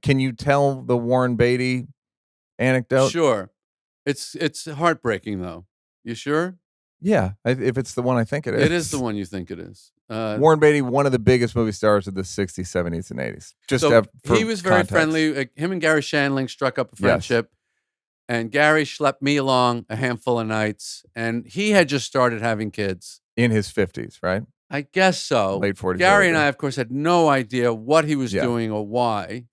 Can you tell the Warren Beatty anecdote? Sure. It's heartbreaking, though. You sure? Yeah, if it's the one I think it is. It is the one you think it is. Warren Beatty, one of the biggest movie stars of the 60s, 70s, and 80s. He was very friendly. Him and Garry Shandling struck up a friendship. Yes. And Garry schlepped me along a handful of nights. And he had just started having kids. In his 50s, right? I guess so. Late 40s. Garry and I, of course, had no idea what he was doing or why.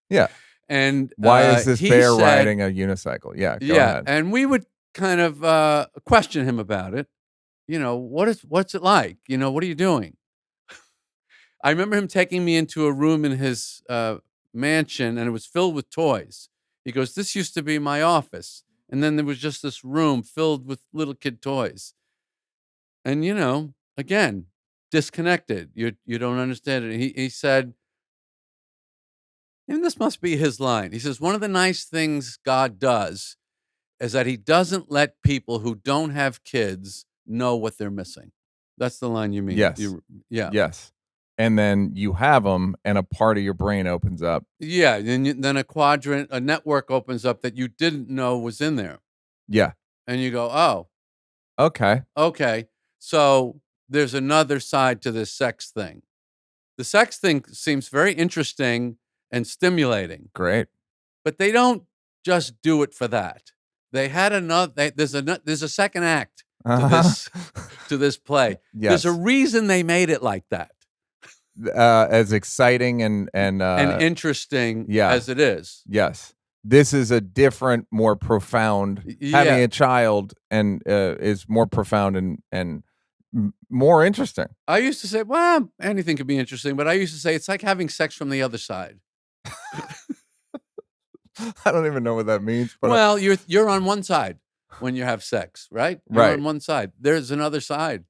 Yeah. And why is this bear riding a unicycle? Yeah. Go ahead. And we would kind of question him about it. What's it like? What are you doing? I remember him taking me into a room in his mansion, and it was filled with toys. He goes, "This used to be my office." And then there was just this room filled with little kid toys. And, again, disconnected. You don't understand it. He said, and this must be his line. He says, one of the nice things God does is that he doesn't let people who don't have kids know what they're missing. That's the line you mean. Yes. Yes. And then you have them, and a part of your brain opens up. Yeah. Then a network opens up that you didn't know was in there. Yeah. And you go, oh. Okay. So there's another side to this sex thing. The sex thing seems very interesting and stimulating. Great. But they don't just do it for that. They had there's a second act to this play. Yes. There's a reason they made it like that. As exciting and interesting as it is. Yes. This is a different, more profound. Having a child and is more profound and more interesting. I used to say, well, anything could be interesting, but I used to say it's like having sex from the other side. I don't even know what that means. But well, you're on one side when you have sex, right? You're right. on one side. There's another side.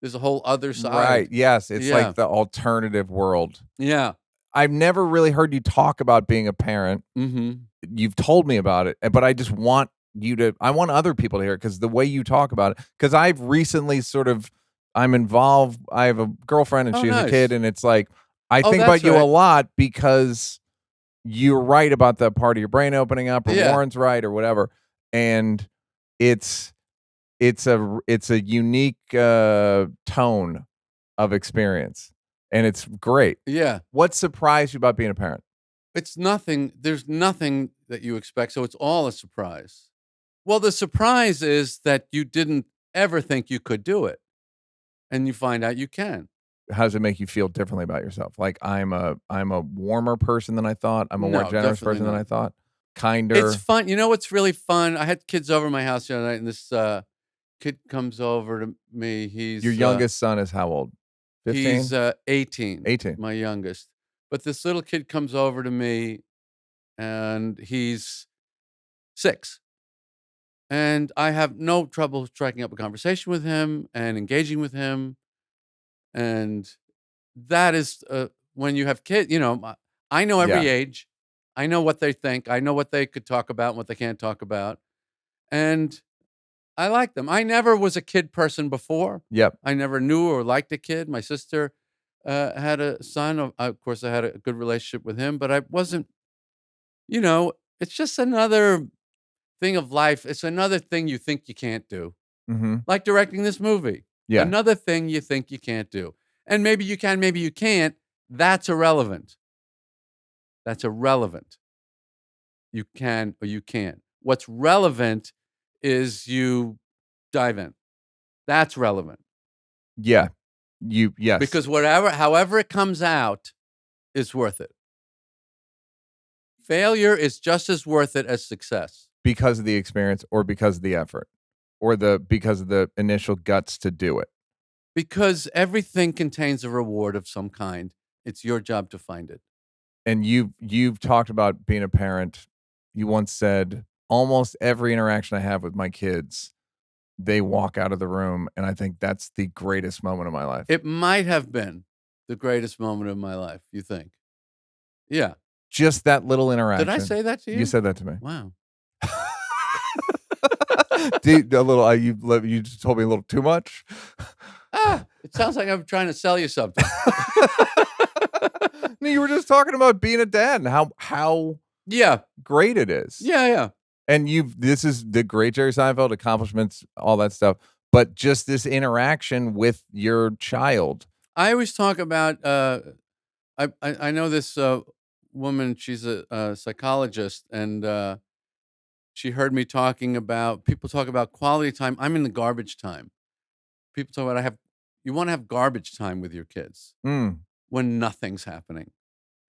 There's a whole other side. Right. Yes. It's like the alternative world. Yeah. I've never really heard you talk about being a parent. Mm-hmm. You've told me about it, but I just want I want other people to hear it because the way you talk about it, because I've recently I'm involved. I have a girlfriend and she's a kid, and it's like, I think about you a lot because you're right about the part of your brain opening up, or Warren's right, or whatever. And it's a unique tone of experience, and it's great. Yeah. What surprised you about being a parent? It's nothing. There's nothing that you expect, so it's all a surprise. Well, the surprise is that you didn't ever think you could do it, and you find out you can. How does it make you feel differently about yourself? Like I'm a warmer person than I thought. I'm a more generous person than I thought. Kinder. It's fun. You know what's really fun? I had kids over my house the other night, and this kid comes over to me. Your youngest son is how old? 15? He's 18. 18. My youngest. But this little kid comes over to me, and he's 6. And I have no trouble striking up a conversation with him and engaging with him. And that is when you have kids, I know every age. I know what they think. I know what they could talk about and what they can't talk about. And I like them. I never was a kid person before. Yep. I never knew or liked a kid. My sister had a son. Of course, I had a good relationship with him, but I wasn't, it's just another thing of life. It's another thing you think you can't do. Mm-hmm. Like directing this movie. Yeah. Another thing you think you can't do. And maybe you can, maybe you can't. That's irrelevant. That's irrelevant. You can or you can't. What's relevant is you dive in. That's relevant. Yeah. Yes. Because however it comes out is worth it. Failure is just as worth it as success. Because of the experience or because of the effort or because of the initial guts to do it. Because everything contains a reward of some kind. It's your job to find it. And you've talked about being a parent. You once said, almost every interaction I have with my kids, they walk out of the room, and I think that's the greatest moment of my life. It might have been the greatest moment of my life, you think? Yeah. Just that little interaction. Did I say that to you? You said that to me. Wow. You just told me a little too much. It sounds like I'm trying to sell you something. No, you were just talking about being a dad and how great it is. Yeah. And this is the great Jerry Seinfeld accomplishments, all that stuff, but just this interaction with your child. I always talk about. I know this woman. She's a psychologist, and she heard me talking about people talk about quality time. I'm in the garbage time. People talk about you want to have garbage time with your kids when nothing's happening,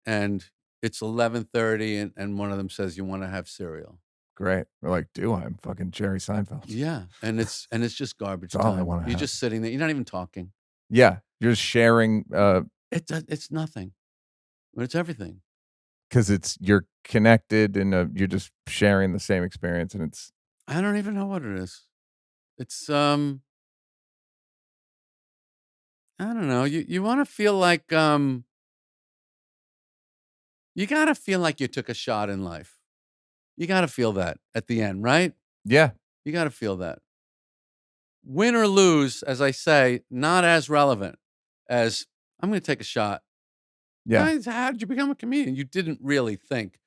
and it's 11:30, and one of them says you want to have cereal. Great. We're like, I'm fucking Jerry Seinfeld. Yeah, and it's just garbage That's all I time. wanna You're have. just sitting there. You're not even talking. Yeah, you're just sharing. It's nothing, but it's everything. Because you're connected and you're just sharing the same experience, and it's. I don't even know what it is. It's I don't know. You want to feel like you got to feel like you took a shot in life. You got to feel that at the end, right? Yeah. You got to feel that. Win or lose, as I say, not as relevant as I'm going to take a shot. Yeah. Guys, how did you become a comedian? You didn't really think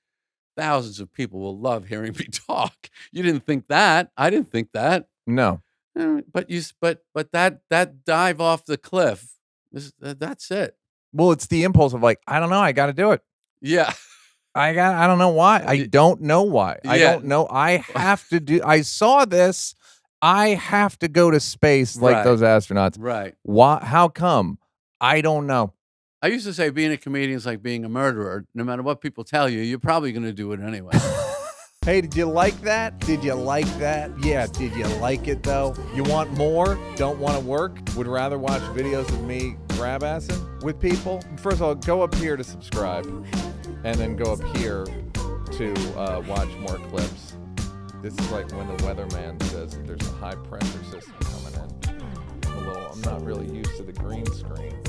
thousands of people will love hearing me talk. You didn't think that. I didn't think that. No. But that dive off the cliff, that's it. Well, it's the impulse of like, I don't know, I got to do it. Yeah. I don't know why. I don't know why. I don't know. I have to do. I saw this. I have to go to space like those astronauts. Right. Why? How come? I don't know. I used to say being a comedian is like being a murderer. No matter what people tell you, you're probably going to do it anyway. Hey, did you like that? Did you like that? Yeah, did you like it though? You want more? Don't want to work? Would rather watch videos of me grab-assing with people? First of all, go up here to subscribe, and then go up here to watch more clips. This is like when the weatherman says there's a high pressure system coming in. I'm not really used to the green screen.